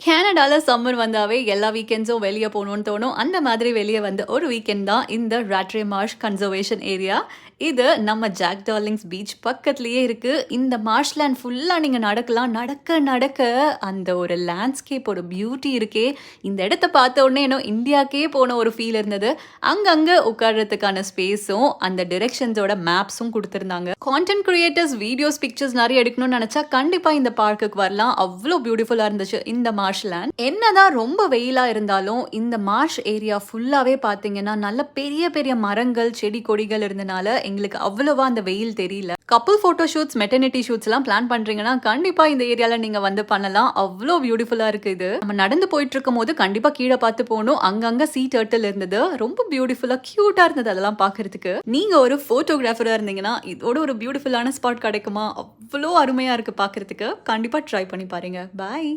கனடால சம்மர் வந்தாவே எல்லா வீக்கெண்ட்ஸும் வெளிய போணும்னு தோணும். அந்த மாதிரி வெளிய வந்த ஒரு வீக்கெண்ட் தான் இந்த ராட்ரே மார்ஷ் கன்சர்வேஷன் ஏரியா. இது நம்ம ஜாக் டார்லிங்ஸ் பீச் பக்கத்திலேயே இருக்கு. இந்த மார்ஷ்லேண்ட் ஃபுல்லா நீங்க நடக்கலாம். நடக்க நடக்க அந்த ஒரு லேண்ட்ஸ்கேப் ஒரு பியூட்டி இருக்கே. இந்த இடத்த பார்த்த உடனே என்னோ இந்தியாக்கே போன ஒரு ஃபீல் இருந்தது. அங்கங்க உட்கார்றதுக்கான ஸ்பேஸும் அந்த டிரெக்ஷன்ஸோட மேப்ஸும் குடுத்திருந்தாங்க. கான்டென்ட் கிரியேட்டர்ஸ் வீடியோஸ், பிக்சர்ஸ் நிறைய எடுக்கணும்னு நினைச்சா கண்டிப்பா இந்த பார்க்குக்கு வரலாம். அவ்வளோ பியூட்டிஃபுல்லா இருந்துச்சு இந்த மார்ஷ்லேண்ட். என்னதான் ரொம்ப வெயிலா இருந்தாலும் இந்த மார்ஷ் ஏரியா ஃபுல்லாவே பாத்தீங்கன்னா நல்ல பெரிய பெரிய மரங்கள், செடி கொடிகள் இருந்தனால எங்களுக்கு அவ்வளவா அந்த வெயில் தெரியல. Couple photo shoots, maternity shoots எல்லாம் பிளான் பண்றீங்கன்னா கண்டிப்பா இந்த ஏரியால நீங்க வந்து பண்ணலாம். அவ்வளோ பியூட்டிஃபுல்லா இருக்கு இது. நம்ம நடந்து போயிட்டு இருக்கும் போது கண்டிப்பா கீழே பார்த்து போகணும். அங்கங்க சீ டர்ட்டில் இருந்தது. ரொம்ப பியூட்டிஃபுல்லா கியூட்டா இருந்தது அதெல்லாம் பாக்குறதுக்கு. நீங்க ஒரு போட்டோகிராஃபரா இருந்தீங்கன்னா இதோட ஒரு பியூட்டிஃபுல்லான ஸ்பாட் கிடைக்குமா? அவ்வளோ அருமையா இருக்கு பாக்குறதுக்கு. கண்டிப்பா ட்ரை பண்ணி பாருங்க. பாய்.